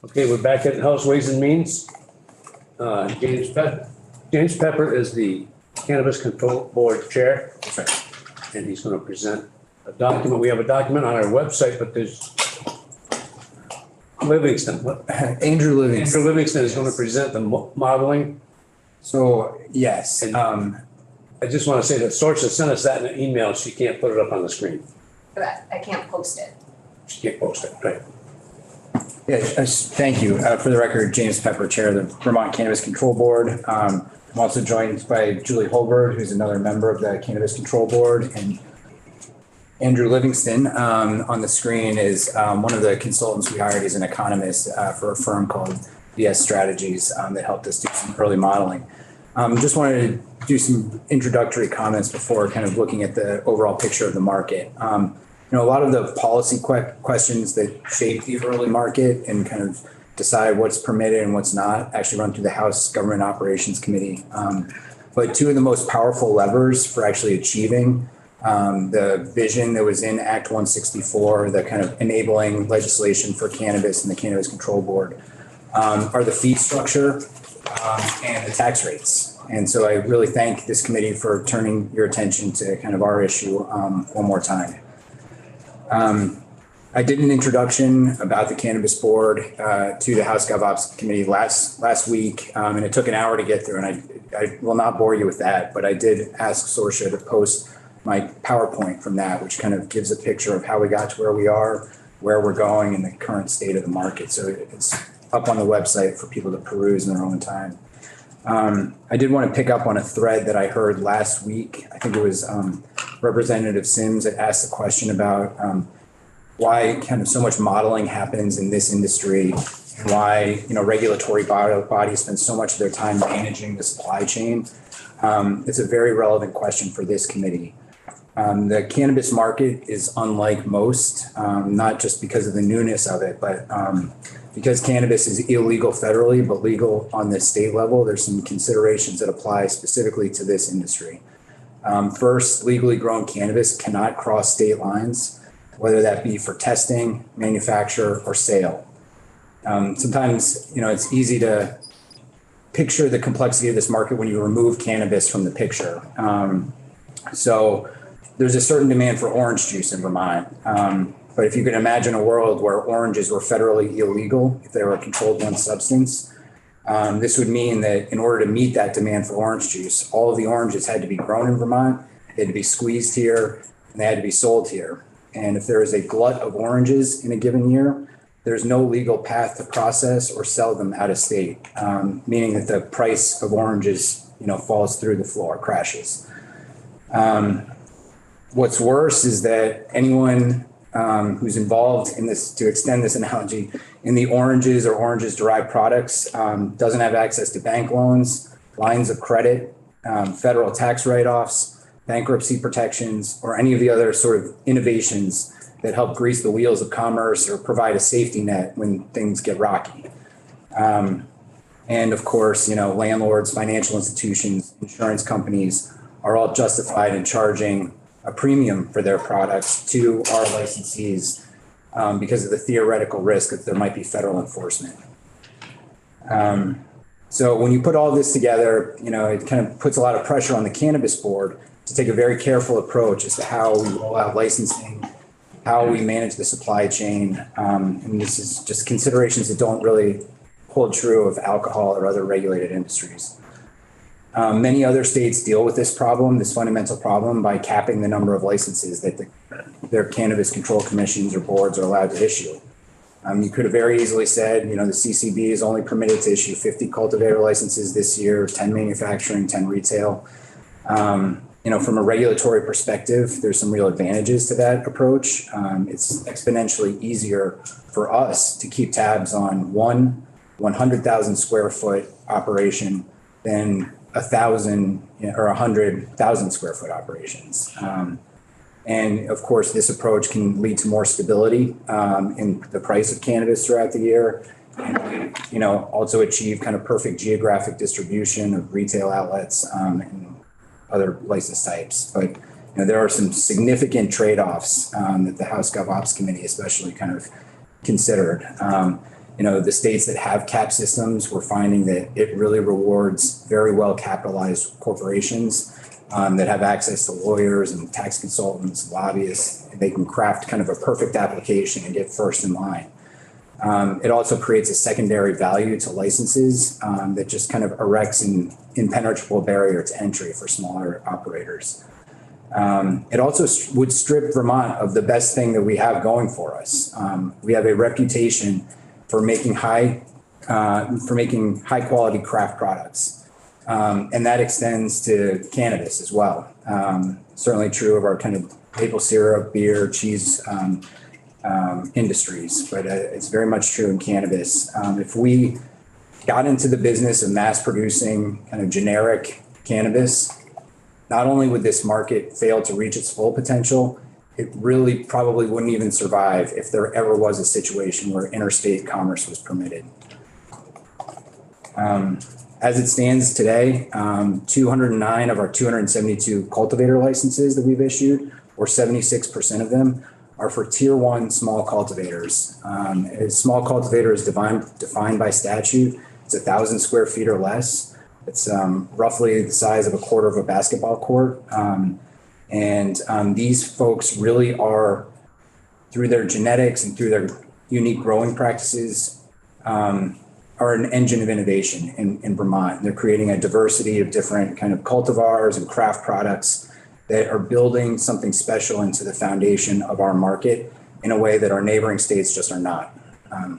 Okay, we're back at House Ways and Means. James Pepper is the Cannabis Control Board Chair. And he's going to present a document. We have a document on our website, but there's Livingston. Andrew Livingston. Andrew Livingston is going to present the modeling. So, yes. I just want to say that Sorcha sent us that in an email. She can't put it up on the screen. But I can't post it. She can't post it, right? Yeah, thank you. For the record, James Pepper, Chair of the Vermont Cannabis Control Board. I'm also joined by Julie Holbert, who's another member of the Cannabis Control Board, and Andrew Livingston on the screen is one of the consultants we hired as an economist for a firm called VS Strategies that helped us do some early modeling. Just wanted to do some introductory comments before kind of looking at the overall picture of the market. A lot of the policy questions that shape the early market and kind of decide what's permitted and what's not actually run through the House Government Operations Committee. But two of the most powerful levers for actually achieving the vision that was in Act 164, the kind of enabling legislation for cannabis and the Cannabis Control Board, are the fee structure and the tax rates. And so I really thank this committee for turning your attention to kind of our issue one more time. I did an introduction about the Cannabis Board to the House Gov Ops Committee last week, and it took an hour to get through, and I will not bore you with that, but I did ask Sorcha to post my PowerPoint from that, which kind of gives a picture of how we got to where we are, where we're going, and the current state of the market. So it's up on the website for people to peruse in their own time. I did want to pick up on a thread that I heard last week. I think it was Representative Sims that asked the question about why kind of so much modeling happens in this industry, and why regulatory bodies spend so much of their time managing the supply chain. It's a very relevant question for this committee. The cannabis market is unlike most, not just because of the newness of it, but because cannabis is illegal federally, but legal on the state level. There's some considerations that apply specifically to this industry. First, legally grown cannabis cannot cross state lines, whether that be for testing, manufacture, or sale. Sometimes, it's easy to picture the complexity of this market when you remove cannabis from the picture. So there's a certain demand for orange juice in Vermont. But if you can imagine a world where oranges were federally illegal, if they were a controlled one substance, this would mean that in order to meet that demand for orange juice, all of the oranges had to be grown in Vermont, they had to be squeezed here, and they had to be sold here. And if there is a glut of oranges in a given year, there's no legal path to process or sell them out of state, meaning that the price of oranges, falls through the floor, crashes. What's worse is that anyone who's involved in this, to extend this analogy, in the oranges or oranges derived products doesn't have access to bank loans, lines of credit, federal tax write-offs, bankruptcy protections, or any of the other sort of innovations that help grease the wheels of commerce or provide a safety net when things get rocky. And of course, landlords, financial institutions, insurance companies are all justified in charging a premium for their products to our licensees because of the theoretical risk that there might be federal enforcement. So when you put all this together, it kind of puts a lot of pressure on the Cannabis Board to take a very careful approach as to how we roll out licensing, how we manage the supply chain. And this is just considerations that don't really hold true of alcohol or other regulated industries. Many other states deal with this problem, this fundamental problem, by capping the number of licenses that their cannabis control commissions or boards are allowed to issue. You could have very easily said, the CCB is only permitted to issue 50 cultivator licenses this year, 10 manufacturing, 10 retail. From a regulatory perspective, there's some real advantages to that approach. It's exponentially easier for us to keep tabs on one 100,000 square foot operation than 1,000 or 100,000 square foot operations. And of course, this approach can lead to more stability in the price of cannabis throughout the year, and also achieve kind of perfect geographic distribution of retail outlets and other license types. But there are some significant trade-offs that the House Gov Ops Committee especially kind of considered. The states that have cap systems, we're finding that it really rewards very well capitalized corporations that have access to lawyers and tax consultants, lobbyists. They can craft kind of a perfect application and get first in line. It also creates a secondary value to licenses that just kind of erects an impenetrable barrier to entry for smaller operators. It also would strip Vermont of the best thing that we have going for us. We have a reputation for making high quality craft products. And that extends to cannabis as well. Certainly true of our kind of maple syrup, beer, cheese industries, but it's very much true in cannabis. If we got into the business of mass producing kind of generic cannabis, not only would this market fail to reach its full potential, it really probably wouldn't even survive if there ever was a situation where interstate commerce was permitted. As it stands today, 209 of our 272 cultivator licenses that we've issued, or 76% of them, are for tier 1 small cultivators. A small cultivator is defined by statute. It's 1,000 square feet or less. It's roughly the size of a quarter of a basketball court. These folks really are, through their genetics and through their unique growing practices, are an engine of innovation in Vermont. They're creating a diversity of different kind of cultivars and craft products that are building something special into the foundation of our market in a way that our neighboring states just are not. I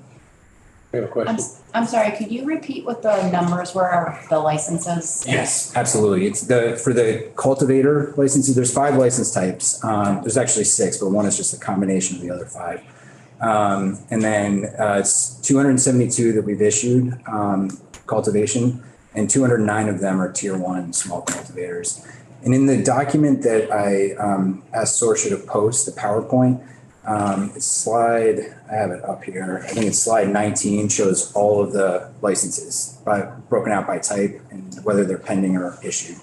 have a question. I'm sorry, could you repeat what the numbers were of the licenses? Yes, absolutely. It's for the cultivator licenses, there's 5 license types. There's actually 6, but one is just a combination of the other 5. And then it's 272 that we've issued cultivation, and 209 of them are tier 1 small cultivators. And in the document that I asked Sorcia to post, the PowerPoint, it's I have it up here. I think it's slide 19, shows all of the licenses broken out by type and whether they're pending or issued.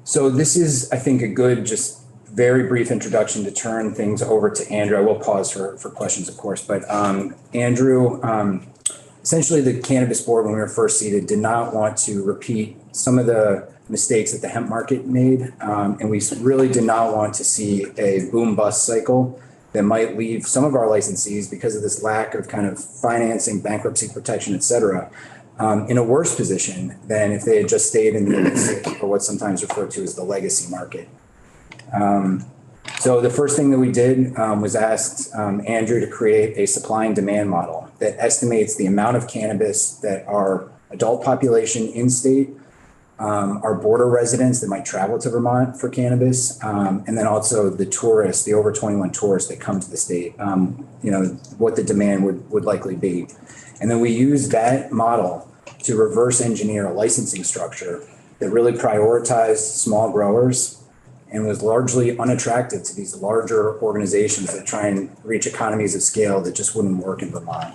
So this is, I think, a good, just very brief introduction to turn things over to Andrew. I will pause for questions, of course, but Andrew, essentially the Cannabis Board, when we were first seated, did not want to repeat some of the mistakes that the hemp market made. And we really did not want to see a boom bust cycle that might leave some of our licensees, because of this lack of kind of financing, bankruptcy protection, et cetera, in a worse position than if they had just stayed in the illicit, or what's sometimes referred to as the legacy market. So the first thing that we did was asked Andrew to create a supply and demand model that estimates the amount of cannabis that our adult population in state, our border residents that might travel to Vermont for cannabis, and then also the tourists, the over 21 tourists that come to the state, what the demand would likely be. And then we use that model to reverse engineer a licensing structure that really prioritized small growers and was largely unattractive to these larger organizations that try and reach economies of scale that just wouldn't work in Vermont.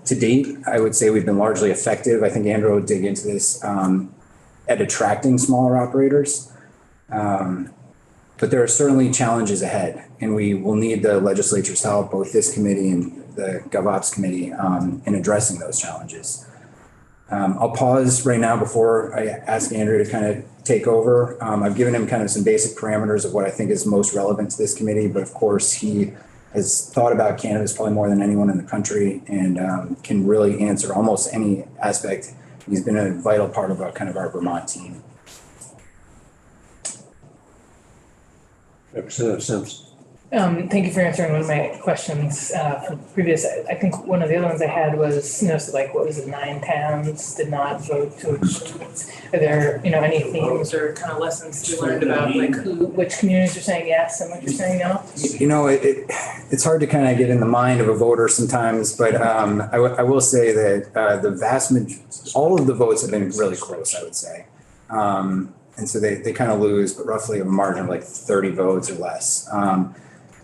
To date, I would say we've been largely effective. I think Andrew will dig into this at attracting smaller operators. But there are certainly challenges ahead, and we will need the legislature's help, both this committee and the GovOps committee, in addressing those challenges. I'll pause right now before I ask Andrew to kind of take over. I've given him kind of some basic parameters of what I think is most relevant to this committee, but of course he has thought about cannabis probably more than anyone in the country, and can really answer almost any aspect. He's been a vital part of our Vermont team. Representative Sims. Thank you for answering one of my questions from previous. I think one of the other ones I had was, so like, what was it, 9 towns did not vote to. Are there, any themes or kind of lessons you learned about like which communities are saying yes and which are saying no? It's hard to kind of get in the mind of a voter sometimes, but I will say that the vast majority, all of the votes have been really close, I would say. And so they kind of lose, but roughly a margin of like 30 votes or less.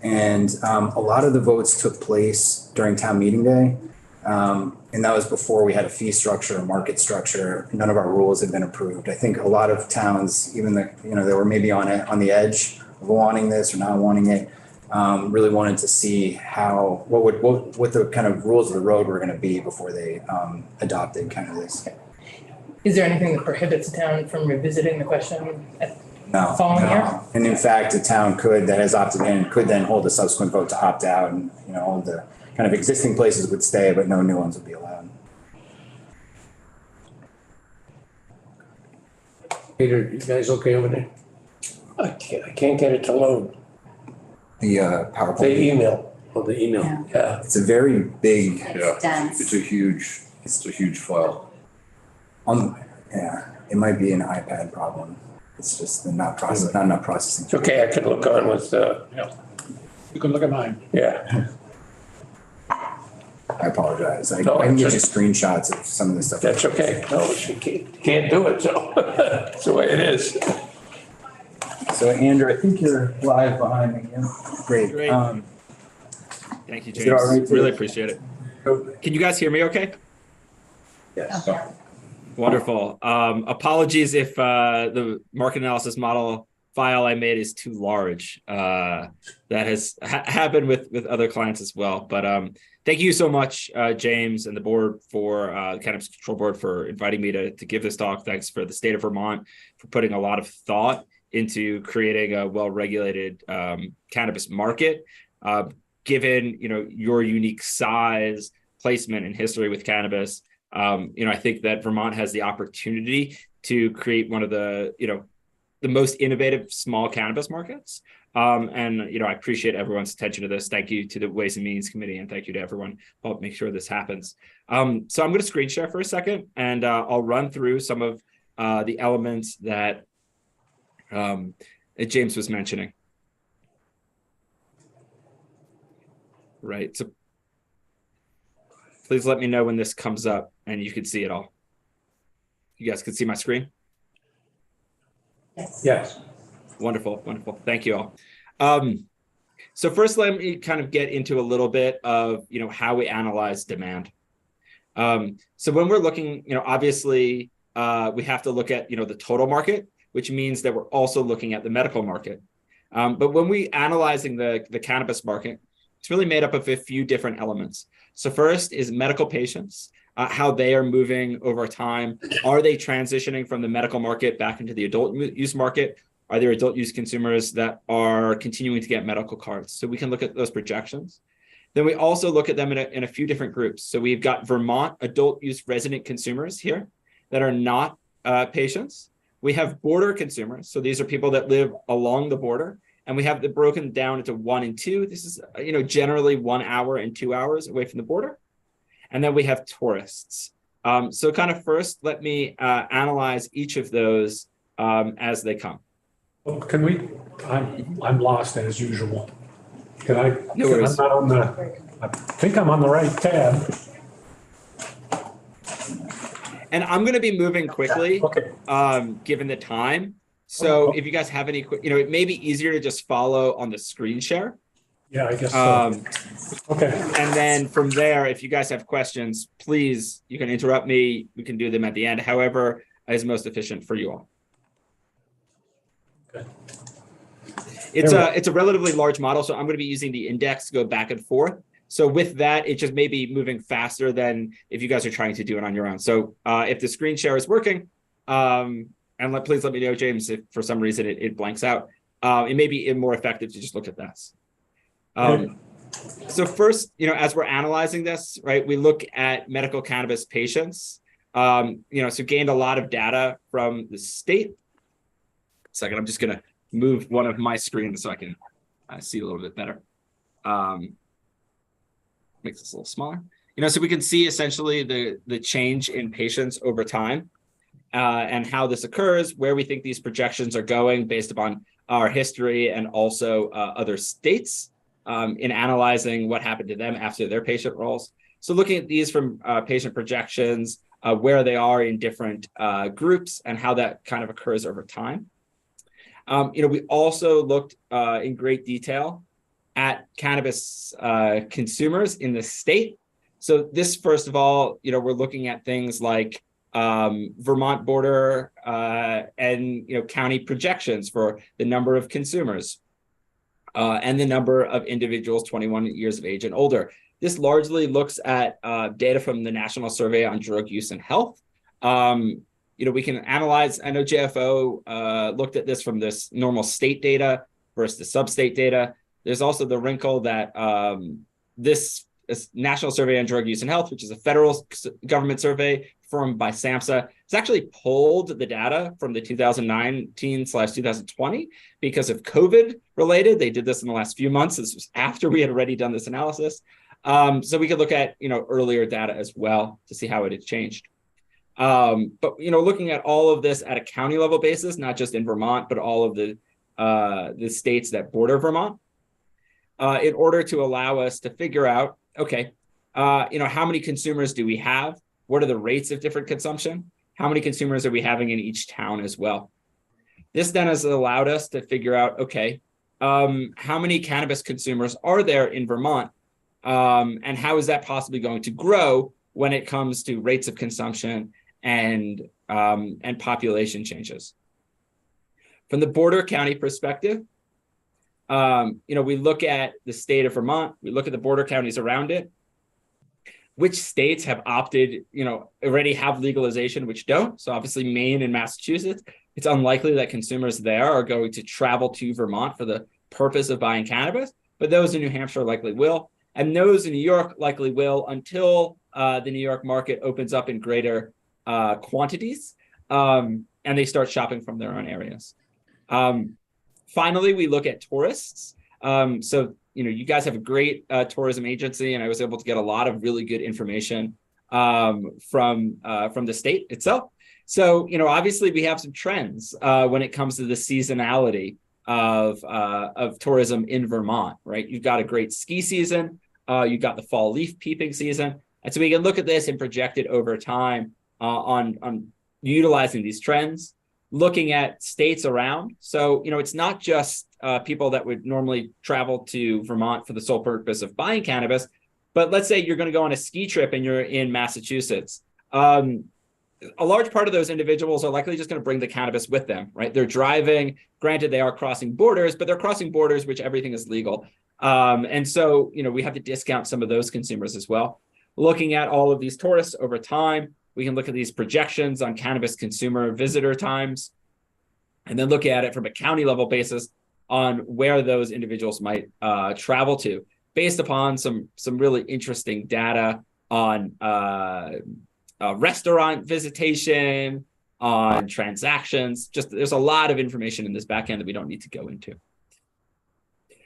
And a lot of the votes took place during town meeting day. And that was before we had a fee structure, a market structure. None of our rules had been approved. I think a lot of towns, even they were maybe on the edge of wanting this or not wanting it, really wanted to see what the kind of rules of the road were going to be before they adopted kind of this. Is there anything that prohibits the town from revisiting the question at No. following no. year? And in fact, the town that has opted in could then hold a subsequent vote to opt out, and all the kind of existing places would stay, but no new ones would be allowed. Peter, you guys okay over there? I can't get it to load. The The PowerPoint. email, Oh, the email. Yeah. yeah. It's a very big. It's dense. It's a huge file. Yeah, it might be an iPad problem. It's just not enough processing. It's okay, I can look on with, You can look at mine. yeah, I apologize. I No, can get you it's screenshots of some of the stuff. that's okay. No, she can't do it, so that's the way it is. So Andrew, I think you're live behind me. Yeah. Great. Great. Thank you, Is it all right James. to- Really appreciate it. Can you guys hear me okay? Yes. Okay. Wonderful. Apologies if the market analysis model file I made is too large. That has happened with other clients as well. But thank you so much, James and the board for the Cannabis Control Board for inviting me to give this talk. Thanks for the state of Vermont for putting a lot of thought into creating a well-regulated cannabis market. Given your unique size, placement, and history with cannabis, I think that Vermont has the opportunity to create one of the most innovative small cannabis markets. And I appreciate everyone's attention to this. Thank you to the Ways and Means Committee, and thank you to everyone who helped make sure this happens. So I'm going to screen share for a second, and I'll run through some of the elements that James was mentioning. Right. So please let me know when this comes up and you can see it all. You guys can see my screen? Yes. Yes. Wonderful, wonderful. Thank you all. So first, let me kind of get into a little bit of how we analyze demand. So when we're looking, obviously we have to look at the total market, which means that we're also looking at the medical market. But when we analyzing the cannabis market, it's really made up of a few different elements. So first is medical patients, how they are moving over time. Are they transitioning from the medical market back into the adult use market? Are there adult use consumers that are continuing to get medical cards? So we can look at those projections. Then we also look at them in a few different groups. So we've got Vermont adult use resident consumers here that are not patients. We have border consumers. So these are people that live along the border. And we have it broken down into 1 and 2. This is, generally 1 hour and 2 hours away from the border. And then we have tourists. So kind of first, let me analyze each of those as they come. Well, can we, I'm lost as usual. Can I, No worries. I'm not on the, I think I'm on the right tab. And I'm going to be moving quickly, Okay, given the time. So if you guys have any, it may be easier to just follow on the screen share. yeah, I guess so. Okay, And then from there, if you guys have questions, please, you can interrupt me. We can do them at the end, however is most efficient for you all. Okay. It's a relatively large model, so I'm going to be using the index to go back and forth. So with that, it just may be moving faster than if you guys are trying to do it on your own. So if the screen share is working, and please let me know, James, if for some reason it blanks out. It may be more effective to just look at this. So first, as we're analyzing this, right, we look at medical cannabis patients. So gained a lot of data from the state. Second, I'm just going to move one of my screens so I can see a little bit better. Makes this a little smaller. So we can see essentially the change in patients over time. And how this occurs, where we think these projections are going based upon our history and also other states in analyzing what happened to them after their patient rolls. So looking at these from patient projections, where they are in different groups and how that kind of occurs over time. We also looked in great detail at cannabis consumers in the state. So this, first of all, we're looking at things like Vermont border and county projections for the number of consumers. and the number of individuals 21 years of age and older. This largely looks at data from the National Survey on Drug Use and Health. We can analyze, I know JFO looked at this from this normal state data versus the sub-state data. There's also the wrinkle that this National Survey on Drug Use and Health, which is a federal government survey formed by SAMHSA, it's actually pulled the data from the 2019/2020 because of COVID related. They did this in the last few months. This was after we had already done this analysis. So we could look at, earlier data as well to see how it had changed. But looking at all of this at a county level basis, not just in Vermont, but all of the states that border Vermont, in order to allow us to figure out, okay, how many consumers do we have? What are the rates of different consumption? How many consumers are we having in each town as well? This then has allowed us to figure out, okay, how many cannabis consumers are there in Vermont? And how is that possibly going to grow when it comes to rates of consumption and population changes? From the border county perspective, we look at the state of Vermont, we look at the border counties around it. Which states have opted, already have legalization, which don't. So obviously Maine and Massachusetts, it's unlikely that consumers there are going to travel to Vermont for the purpose of buying cannabis, but those in New Hampshire likely will. And those in New York likely will until the New York market opens up in greater quantities and they start shopping from their own areas. Finally, we look at tourists. You guys have a great tourism agency, and I was able to get a lot of really good information from the state itself. So, obviously we have some trends when it comes to the seasonality of tourism in Vermont, right? You've got a great ski season, you've got the fall leaf peeping season. And so we can look at this and project it over time on utilizing these trends, looking at states around. So, it's not just people that would normally travel to Vermont for the sole purpose of buying cannabis, but let's say you're going to go on a ski trip and you're in Massachusetts. A large part of those individuals are likely just going to bring the cannabis with them, right? They're driving, granted they are crossing borders, but they're crossing borders, which everything is legal. And so, we have to discount some of those consumers as well. Looking at all of these tourists over time, we can look at these projections on cannabis consumer visitor times, and then look at it from a county level basis on where those individuals might travel to, based upon some really interesting data on restaurant visitation, on transactions. Just there's a lot of information in this backend that we don't need to go into.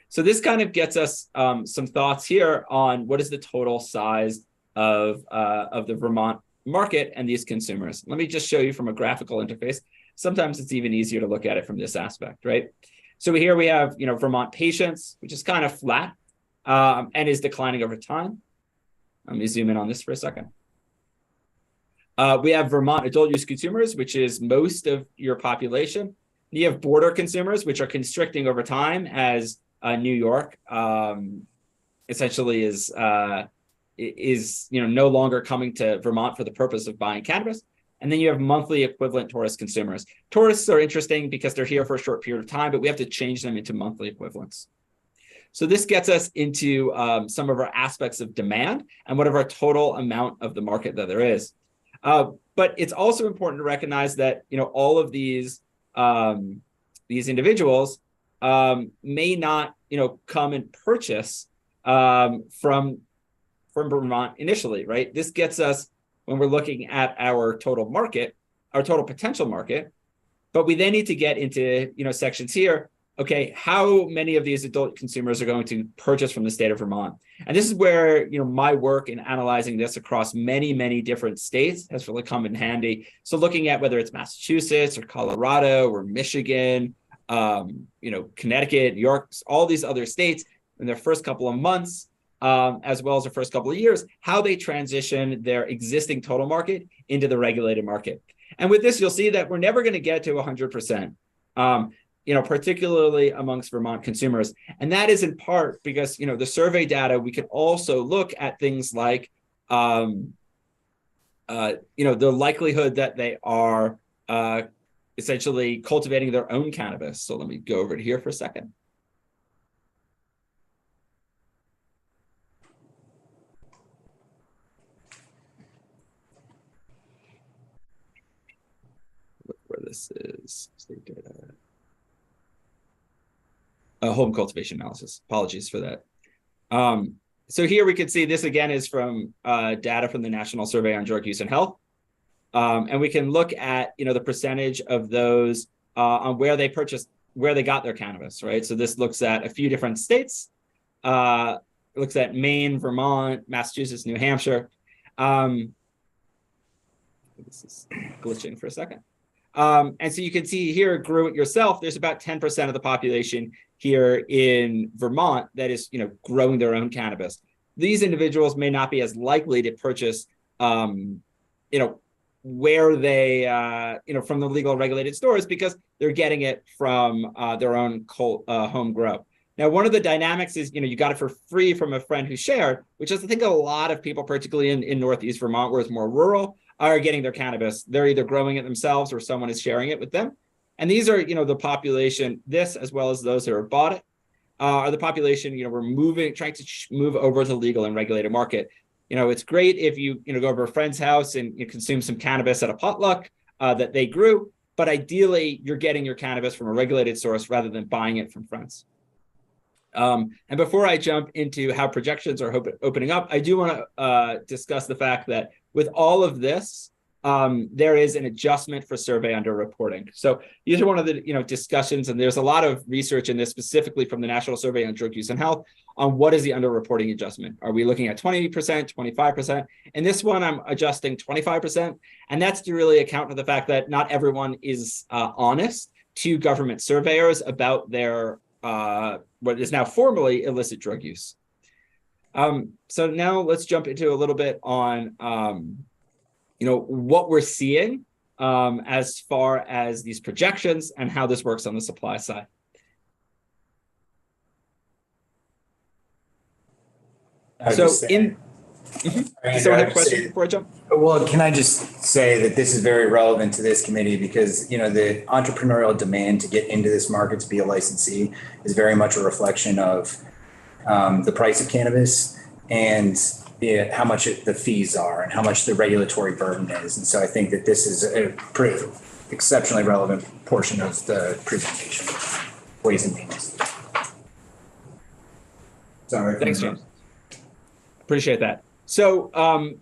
So this kind of gets us some thoughts here on what is the total size of the Vermont market and these consumers. Let me just show you from a graphical interface. Sometimes it's even easier to look at it from this aspect, right? So here we have, Vermont patients, which is kind of flat and is declining over time. Let me zoom in on this for a second. We have Vermont adult use consumers, which is most of your population. You have border consumers, which are constricting over time as New York essentially is no longer coming to Vermont for the purpose of buying cannabis. And then you have monthly equivalent tourist consumers. Tourists are interesting because they're here for a short period of time, but we have to change them into monthly equivalents. So this gets us into some of our aspects of demand and what of our total amount of the market that there is. But it's also important to recognize that all of these individuals may not come and purchase from Vermont initially, right? This gets us when we're looking at our total market, our total potential market, but we then need to get into sections here. Okay, how many of these adult consumers are going to purchase from the state of Vermont? And this is where my work in analyzing this across many, many different states has really come in handy. So looking at whether it's Massachusetts or Colorado or Michigan, Connecticut, New York, all these other states in their first couple of months, as well as the first couple of years, how they transition their existing total market into the regulated market. And with this, you'll see that we're never going to get to 100%, particularly amongst Vermont consumers. And that is in part because, the survey data, we could also look at things like, the likelihood that they are essentially cultivating their own cannabis. So let me go over to here for a second. this is state data. Home cultivation analysis. Apologies for that. So here we can see this again is from data from the National Survey on Drug Use and Health. And we can look at, the percentage of those on where they got their cannabis, right? So this looks at a few different states. It looks at Maine, Vermont, Massachusetts, New Hampshire. This is glitching for a second. And so you can see here, Grow It Yourself, there's about 10% of the population here in Vermont that is, growing their own cannabis. These individuals may not be as likely to purchase, where they, from the legal regulated stores because they're getting it from their own home grow. Now, one of the dynamics is, you got it for free from a friend who shared, which is I think a lot of people, particularly in Northeast Vermont, where it's more rural, are getting their cannabis. They're either growing it themselves or someone is sharing it with them. And these are, the population, this as well as those who have bought it, are the population, we're trying to move over to the legal and regulated market. It's great if you, go over a friend's house and you consume some cannabis at a potluck that they grew, but ideally you're getting your cannabis from a regulated source rather than buying it from friends. And before I jump into how projections are opening up, I do want to discuss the fact that with all of this, there is an adjustment for survey underreporting. So these are one of the discussions, and there's a lot of research in this specifically from the National Survey on Drug Use and Health on what is the underreporting adjustment. Are we looking at 20%, 25%? In this one, I'm adjusting 25%, and that's to really account for the fact that not everyone is honest to government surveyors about their what is now formally illicit drug use. So now let's jump into a little bit on what we're seeing as far as these projections and how this works on the supply side. Someone have a question before I jump? Well, can I just say that this is very relevant to this committee because, the entrepreneurial demand to get into this market to be a licensee is very much a reflection of the price of cannabis and how much the fees are and how much the regulatory burden is. And so I think that this is a pretty exceptionally relevant portion of the presentation, ways and means. Sorry. Thanks, James. Appreciate that. So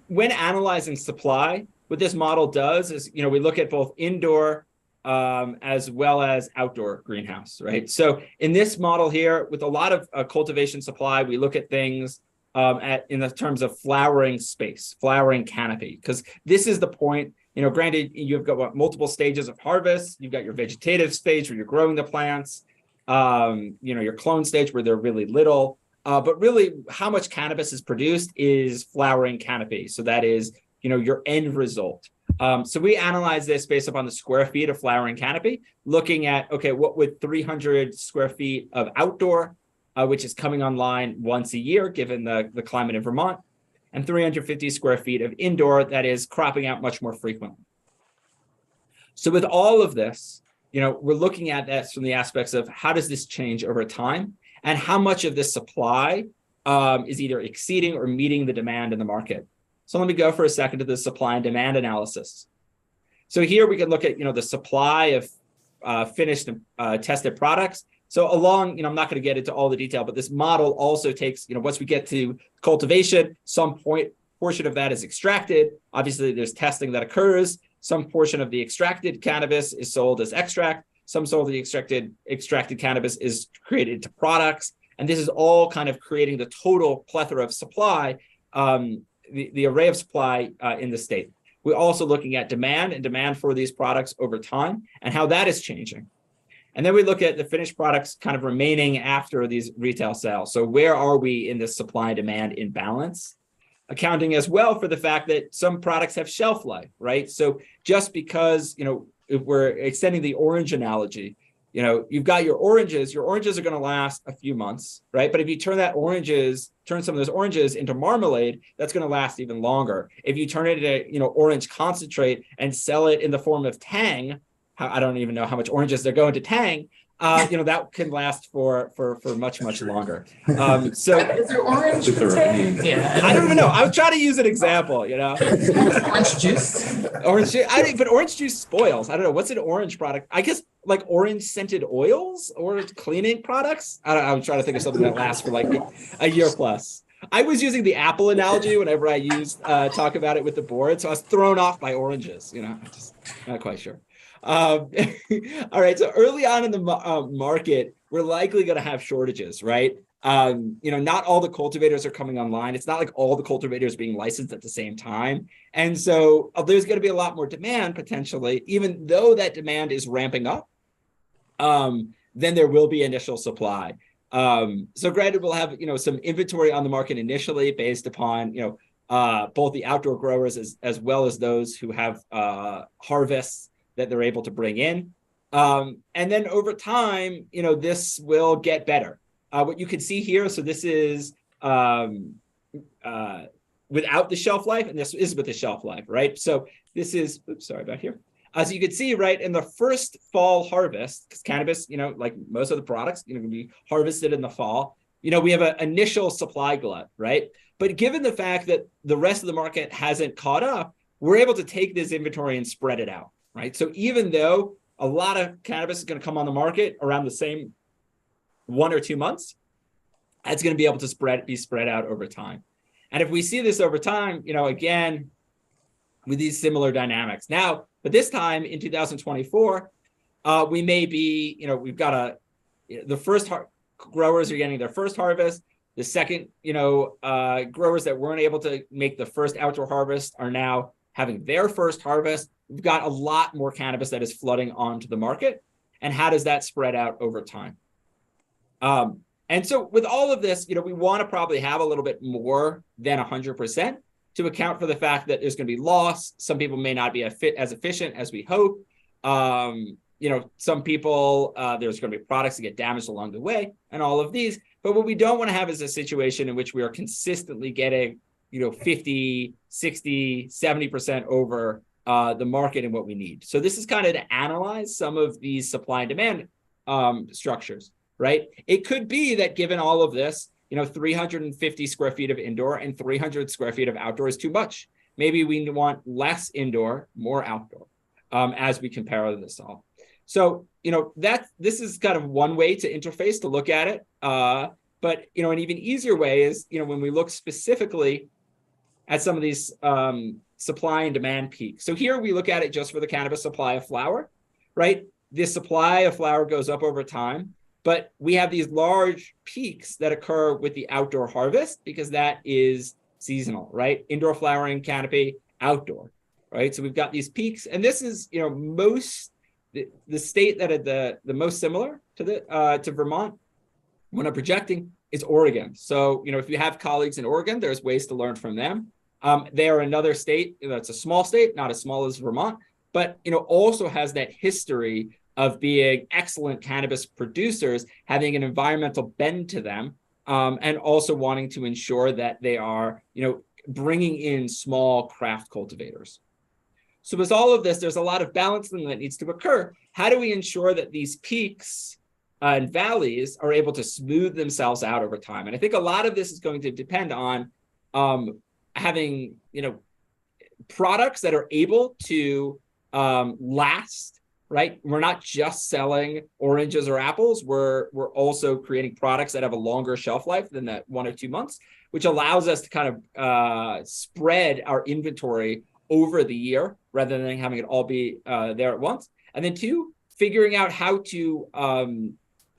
when analyzing supply, what this model does is, we look at both indoor as well as outdoor greenhouse, right? So in this model here, with a lot of cultivation supply, we look at things in the terms of flowering space, flowering canopy, because this is the point, granted, you've got multiple stages of harvest. You've got your vegetative stage where you're growing the plants, your clone stage where they're really little. But really, how much cannabis is produced is flowering canopy. So that is, your end result. So we analyze this based upon the square feet of flowering canopy, looking at, okay, what would 300 square feet of outdoor, which is coming online once a year, given the climate in Vermont, and 350 square feet of indoor that is cropping out much more frequently. So with all of this, we're looking at this from the aspects of how does this change over time? And how much of this supply is either exceeding or meeting the demand in the market. So let me go for a second to the supply and demand analysis. So here we can look at, the supply of finished and tested products. So along, I'm not going to get into all the detail, but this model also takes, once we get to cultivation, some portion of that is extracted. Obviously, there's testing that occurs. Some portion of the extracted cannabis is sold as extract. Some sold the extracted cannabis is created into products. And this is all kind of creating the total plethora of supply, the array of supply in the state. We're also looking at demand and demand for these products over time and how that is changing. And then we look at the finished products kind of remaining after these retail sales. So where are we in this supply and demand imbalance? Accounting as well for the fact that some products have shelf life, right? So just because, if we're extending the orange analogy, you've got your oranges are going to last a few months, right? But if you turn some of those oranges into marmalade, that's going to last even longer. If you turn it into, orange concentrate and sell it in the form of Tang, I don't even know how much oranges they're going to Tang, that can last for much longer. So Is there orange? Yeah. I don't even know. I was trying to use an example, Orange juice. Orange juice, but orange juice spoils. I don't know. What's an orange product? I guess like orange scented oils or cleaning products. I'm trying to think of something that lasts for like a year plus. I was using the apple analogy whenever I talk about it with the board. So I was thrown off by oranges, I'm just not quite sure. All right. So early on in the market, we're likely going to have shortages, right? Not all the cultivators are coming online. It's not like all the cultivators being licensed at the same time. And so there's going to be a lot more demand potentially, even though that demand is ramping up, then there will be initial supply. So granted, we'll have, some inventory on the market initially based upon, both the outdoor growers as well as those who have harvests that they're able to bring in. And then over time, this will get better. What you can see here, so this is without the shelf life, and this is with the shelf life, right? So this is, sorry about here. So you can see, right, in the first fall harvest, because cannabis, like most of the products, can be harvested in the fall, we have an initial supply glut, right? But given the fact that the rest of the market hasn't caught up, we're able to take this inventory and spread it out, right? So even though a lot of cannabis is going to come on the market around the same 1 or 2 months, that's going to be able to be spread out over time. And if we see this over time, again, with these similar dynamics. Now, but this time in 2024, we may be, we've got the first growers are getting their first harvest. The second, growers that weren't able to make the first outdoor harvest are now having their first harvest. We've got a lot more cannabis that is flooding onto the market. And how does that spread out over time? And so with all of this, we want to probably have a little bit more than 100% to account for the fact that there's going to be loss. Some people may not be as efficient as we hope. Some people, there's going to be products that get damaged along the way and all of these. But what we don't want to have is a situation in which we are consistently getting, 50, 60, 70% over the market and what we need. So this is kind of to analyze some of these supply and demand structures, right? It could be that given all of this, 350 square feet of indoor and 300 square feet of outdoor is too much. Maybe we want less indoor, more outdoor as we compare this all. So, this is kind of one way to interface to look at it. But, an even easier way is, when we look specifically at some of these supply and demand peaks. So here we look at it just for the cannabis supply of flower, right? The supply of flower goes up over time, but we have these large peaks that occur with the outdoor harvest because that is seasonal, right? Indoor flowering canopy, outdoor, right? So we've got these peaks, and this is, the state that are the most similar to Vermont when I'm projecting is Oregon. So, if you have colleagues in Oregon, there's ways to learn from them. They are another state that's a small state, not as small as Vermont, but, also has that history of being excellent cannabis producers, having an environmental bend to them, and also wanting to ensure that they are, bringing in small craft cultivators. So with all of this, there's a lot of balancing that needs to occur. How do we ensure that these peaks and valleys are able to smooth themselves out over time? And I think a lot of this is going to depend on having, products that are able to last, right? We're not just selling oranges or apples. We're also creating products that have a longer shelf life than that 1 or 2 months, which allows us to kind of spread our inventory over the year rather than having it all be there at once. And then 2, figuring out how to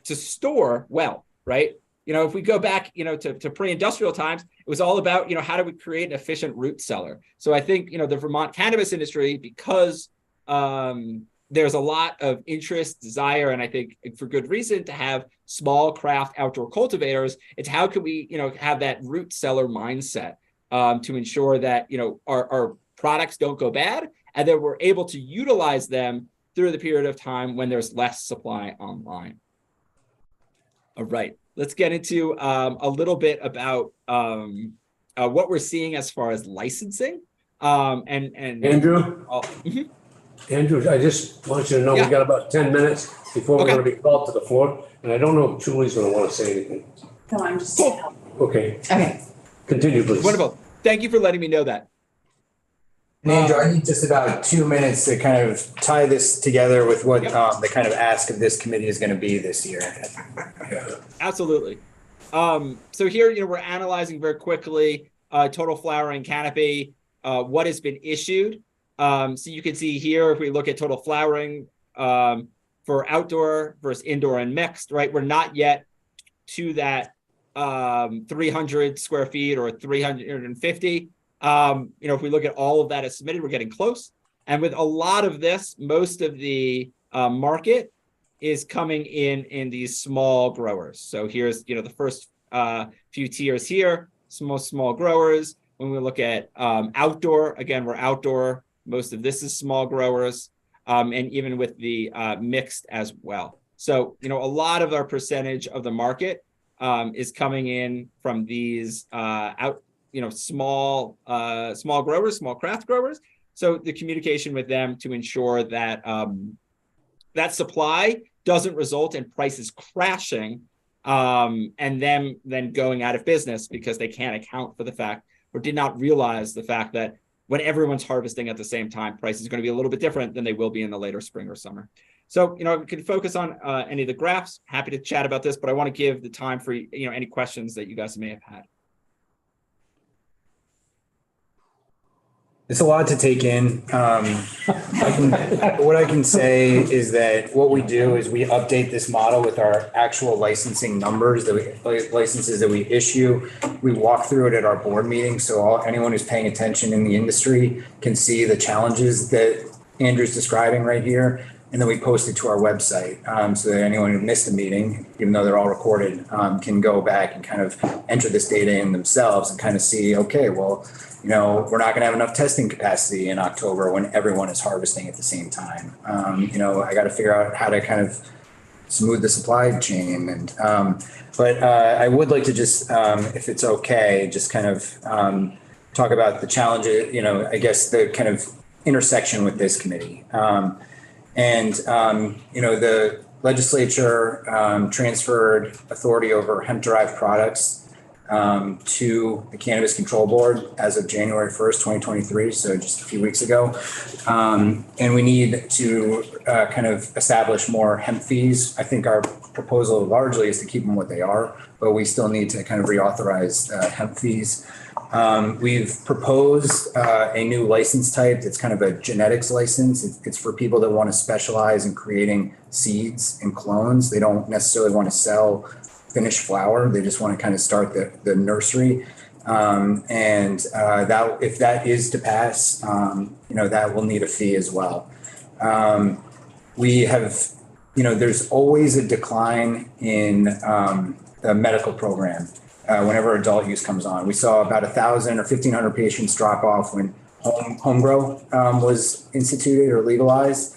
store well, right? If we go back, to pre-industrial times, it was all about, how do we create an efficient root cellar? So I think, the Vermont cannabis industry, because there's a lot of interest, desire, and I think for good reason to have small craft outdoor cultivators, it's how can we, have that root cellar mindset to ensure that, our products don't go bad and that we're able to utilize them through the period of time when there's less supply online. All right, let's get into a little bit about what we're seeing as far as licensing. And Andrew, Andrew, I just want you to know, we Yeah. got about 10 minutes before we're Okay. gonna be called to the floor, and I don't know if Julie's gonna wanna say anything. No, I'm just. Cool. Okay, Okay. continue, please. Wonderful. Thank you for letting me know that. And Andrew, I need just about 2 minutes to kind of tie this together with what Yep. the kind of ask of this committee is going to be this year. Absolutely. So here, we're analyzing very quickly total flowering canopy, what has been issued. So you can see here, if we look at total flowering for outdoor versus indoor and mixed, right? We're not yet to that 300 square feet or 350. If we look at all of that as submitted, we're getting close. And with a lot of this, most of the market is coming in these small growers. So here's, the first few tiers here, small growers. When we look at outdoor, again, we're outdoor. Most of this is small growers, and even with the mixed as well. So, a lot of our percentage of the market is coming in from these small growers, small craft growers. So the communication with them to ensure that that supply doesn't result in prices crashing and them then going out of business because they can't account for the fact or did not realize the fact that when everyone's harvesting at the same time, price is going to be a little bit different than they will be in the later spring or summer. So, we can focus on any of the graphs. Happy to chat about this, but I want to give the time for, any questions that you guys may have had. It's a lot to take in. What I can say is that what we do is we update this model with our actual licensing numbers, licenses that we issue. We walk through it at our board meeting, so anyone who's paying attention in the industry can see the challenges that Andrew's describing right here. And then we post it to our website so that anyone who missed the meeting, even though they're all recorded, can go back and kind of enter this data in themselves and kind of see, okay, well, we're not going to have enough testing capacity in October when everyone is harvesting at the same time. I got to figure out how to kind of smooth the supply chain. But I would like to just, if it's okay, just kind of talk about the challenges, I guess the kind of intersection with this committee. The legislature transferred authority over hemp-derived products to the Cannabis Control Board as of January 1st, 2023, so just a few weeks ago. And we need to kind of establish more hemp fees. I think our proposal largely is to keep them what they are, but we still need to kind of reauthorize hemp fees. We've proposed a new license type that's kind of a genetics license. It's for people that want to specialize in creating seeds and clones. They don't necessarily want to sell finished flower. They just want to kind of start the nursery. That if that is to pass, that will need a fee as well. We have, there's always a decline in the medical program. Whenever adult use comes on, we saw about 1,000 or 1,500 patients drop off when home grow was instituted or legalized.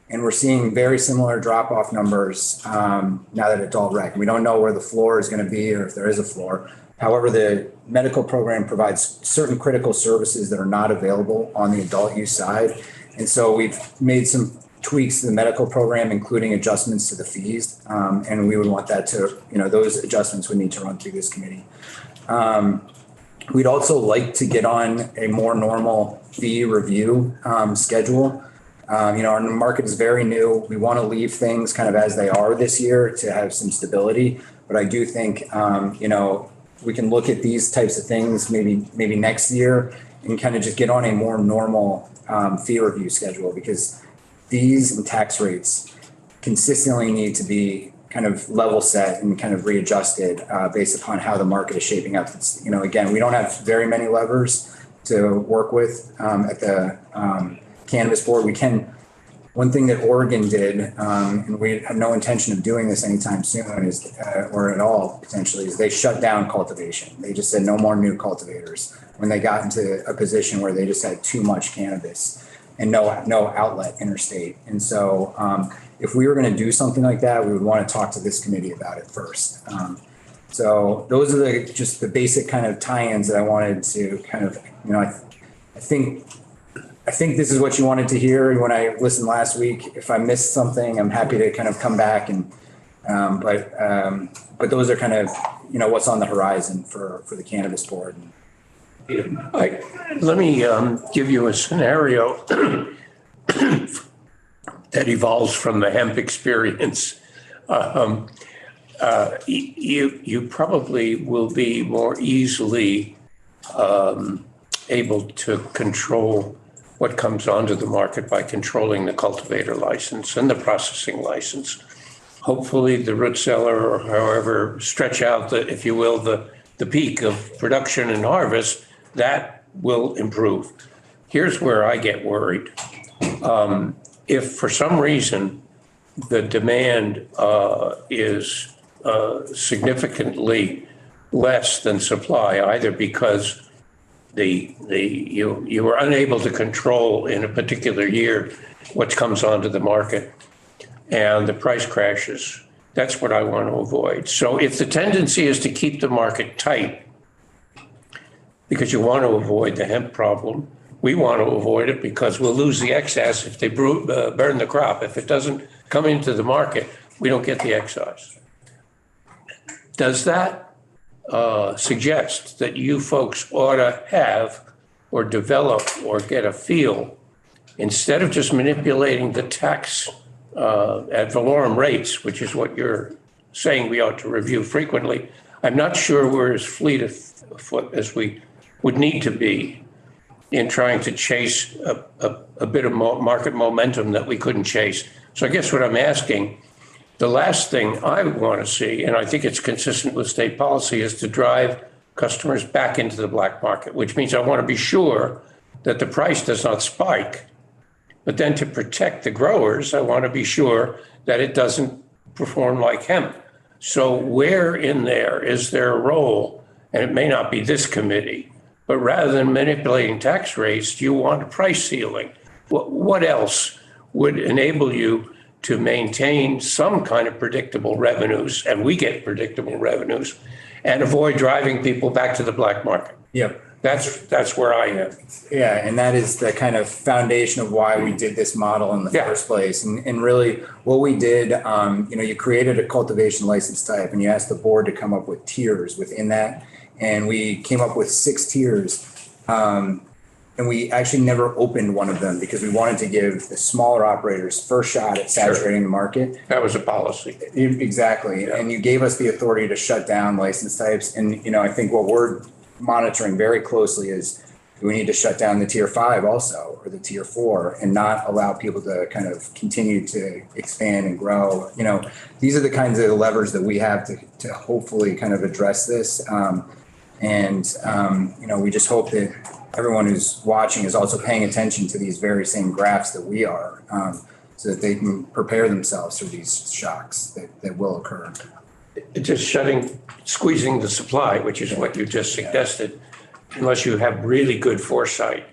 And we're seeing very similar drop-off numbers now that adult rec. We don't know where the floor is going to be or if there is a floor. However, the medical program provides certain critical services that are not available on the adult use side. And so we've made some tweaks to the medical program, including adjustments to the fees. And we would want that to, those adjustments would need to run through this committee. We'd also like to get on a more normal fee review schedule. Our market is very new. We want to leave things kind of as they are this year to have some stability. But I do think, we can look at these types of things maybe next year and kind of just get on a more normal fee review schedule, because fees and tax rates consistently need to be kind of level set and kind of readjusted based upon how the market is shaping up. Again, we don't have very many levers to work with at the Cannabis Board. One thing that Oregon did, and we have no intention of doing this anytime soon or at all potentially, is they shut down cultivation. They just said no more new cultivators when they got into a position where they just had too much cannabis and no outlet interstate. And so if we were going to do something like that, we would want to talk to this committee about it first. So those are just the basic kind of tie-ins that I wanted to kind of, I think I think this is what you wanted to hear when I listened last week. If I missed something, I'm happy to kind of come back and, but those are kind of, what's on the horizon for the cannabis board. Let me give you a scenario that evolves from the hemp experience. You probably will be more easily able to control what comes onto the market by controlling the cultivator license and the processing license. Hopefully the root cellar, or however stretch out if you will, the peak of production and harvest, that will improve. Here's where I get worried. If for some reason the demand is significantly less than supply, either because you were unable to control in a particular year what comes onto the market and the price crashes, that's what I want to avoid. So if the tendency is to keep the market tight because you want to avoid the hemp problem, we want to avoid it because we'll lose the excess if they burn the crop. If it doesn't come into the market, we don't get the excise. Does that suggest that you folks ought to have or develop or get a feel, instead of just manipulating the tax ad valorem rates, which is what you're saying we ought to review frequently? I'm not sure we're as fleet of foot as we would need to be in trying to chase a bit of market momentum that we couldn't chase. So I guess what I'm asking, the last thing I want to see, and I think it's consistent with state policy, is to drive customers back into the black market, which means I want to be sure that the price does not spike. But then to protect the growers, I want to be sure that it doesn't perform like hemp. So where in there is there a role, and it may not be this committee, but rather than manipulating tax rates, do you want a price ceiling? What else would enable you to maintain some kind of predictable revenues, and we get predictable revenues, and avoid driving people back to the black market? Yep. That's where I am. Yeah, and that is the kind of foundation of why we did this model in the first place. And really what we did, you created a cultivation license type and you asked the board to come up with tiers within that. And we came up with 6 tiers. And we actually never opened one of them because we wanted to give the smaller operators first shot at saturating the market. That was a policy. Exactly. Yeah. And you gave us the authority to shut down license types. And, I think what we're monitoring very closely is we need to shut down the tier 5 also, or the tier 4, and not allow people to kind of continue to expand and grow. These are the kinds of levers that we have to hopefully kind of address this. We just hope that everyone who's watching is also paying attention to these very same graphs that we are, so that they can prepare themselves for these shocks that will occur. Just squeezing the supply, which is what you just suggested, unless you have really good foresight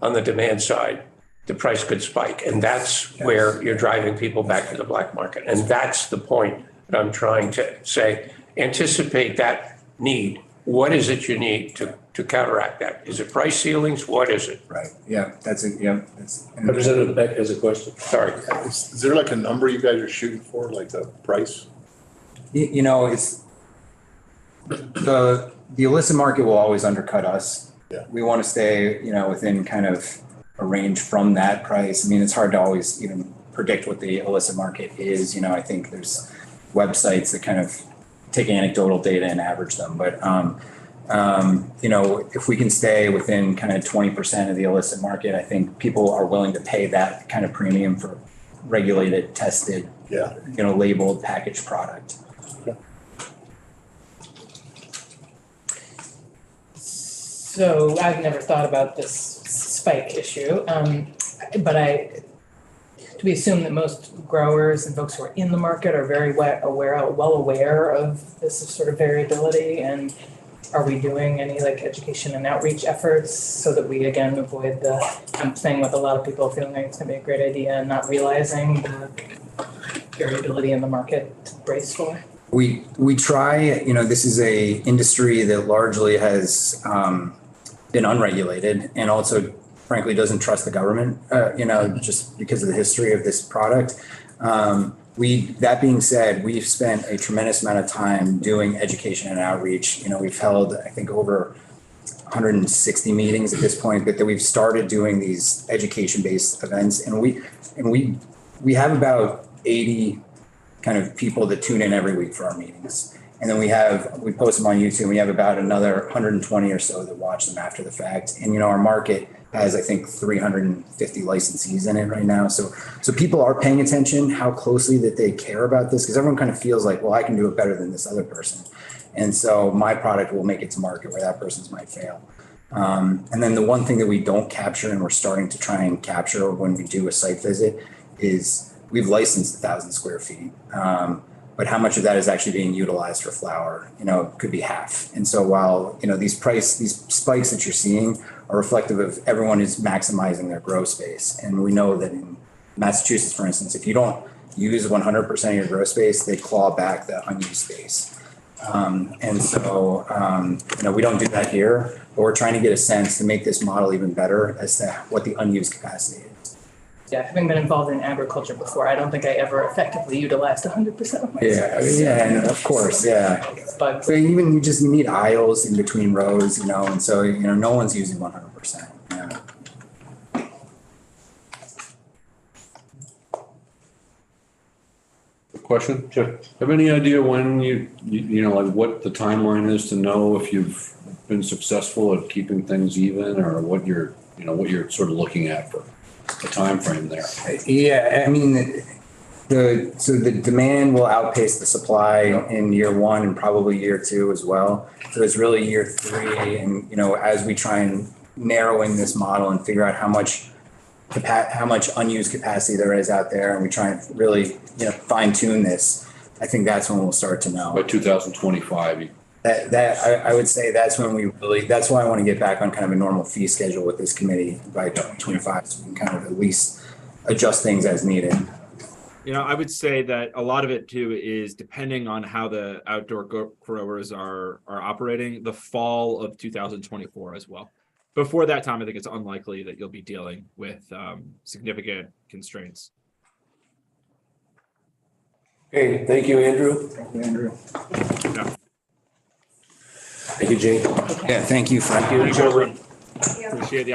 on the demand side, the price could spike. And that's where you're driving people back to the black market. And that's the point that I'm trying to say. Anticipate that need. What is it you need to counteract that? Is it price ceilings? What is it? Right. Yeah, that's it. Yeah. Representative Beck has a question. Sorry. Is there like a number you guys are shooting for, like the price? It's the illicit market will always undercut us. Yeah. We want to stay, within kind of a range from that price. I mean, it's hard to always even predict what the illicit market is. I think there's websites that kind of take anecdotal data and average them. But, if we can stay within kind of 20% of the illicit market, I think people are willing to pay that kind of premium for regulated, tested, labeled, packaged product. So I've never thought about this spike issue, but do we assume that most growers and folks who are in the market are very well aware of this sort of variability? And are we doing any education and outreach efforts so that we again avoid the thing with a lot of people feeling like it's going to be a great idea and not realizing the variability in the market to brace for? We try, this is a industry that largely has been unregulated and also frankly doesn't trust the government, just because of the history of this product. That being said, we've spent a tremendous amount of time doing education and outreach. We've held, I think, over 160 meetings at this point, but that we've started doing these education-based events, and we have about 80 kind of people that tune in every week for our meetings. And then we post them on YouTube. We have about another 120 or so that watch them after the fact. And, our market has, I think, 350 licensees in it right now. So people are paying attention how closely that they care about this, because everyone kind of feels like, well, I can do it better than this other person. And so my product will make it to market where that person's might fail. And then the one thing that we don't capture and we're starting to try and capture when we do a site visit is we've licensed 1,000 square feet. But how much of that is actually being utilized for flower, could be half. And so while, these spikes that you're seeing are reflective of everyone is maximizing their grow space. And we know that in Massachusetts, for instance, if you don't use 100% of your grow space, they claw back the unused space. And so, we don't do that here, but we're trying to get a sense to make this model even better as to what the unused capacity is. Yeah, having been involved in agriculture before, I don't think I ever effectively utilized 100% of my space. Yeah, and of course, yeah. But So even you need aisles in between rows, and so, no one's using 100%. Yeah. Question? Sure. Have any idea when like what the timeline is to know if you've been successful at keeping things even, or what you're sort of looking at for a time frame there? Yeah, I mean, the demand will outpace the supply in year one and probably year two as well. So it's really year three, and as we try and narrow in this model and figure out how much unused capacity there is out there, and we try and really fine tune this, I think that's when we'll start to know. By 2025. I would say that's when that's why I want to get back on kind of a normal fee schedule with this committee by 2025, so we can kind of at least adjust things as needed. I would say that a lot of it too is depending on how the outdoor growers are operating, the fall of 2024 as well. Before that time, I think it's unlikely that you'll be dealing with significant constraints. Okay, thank you, Andrew. Thank you, Andrew. Yeah. Thank you, Jake. Yeah, thank you, Frank. Appreciate the opportunity.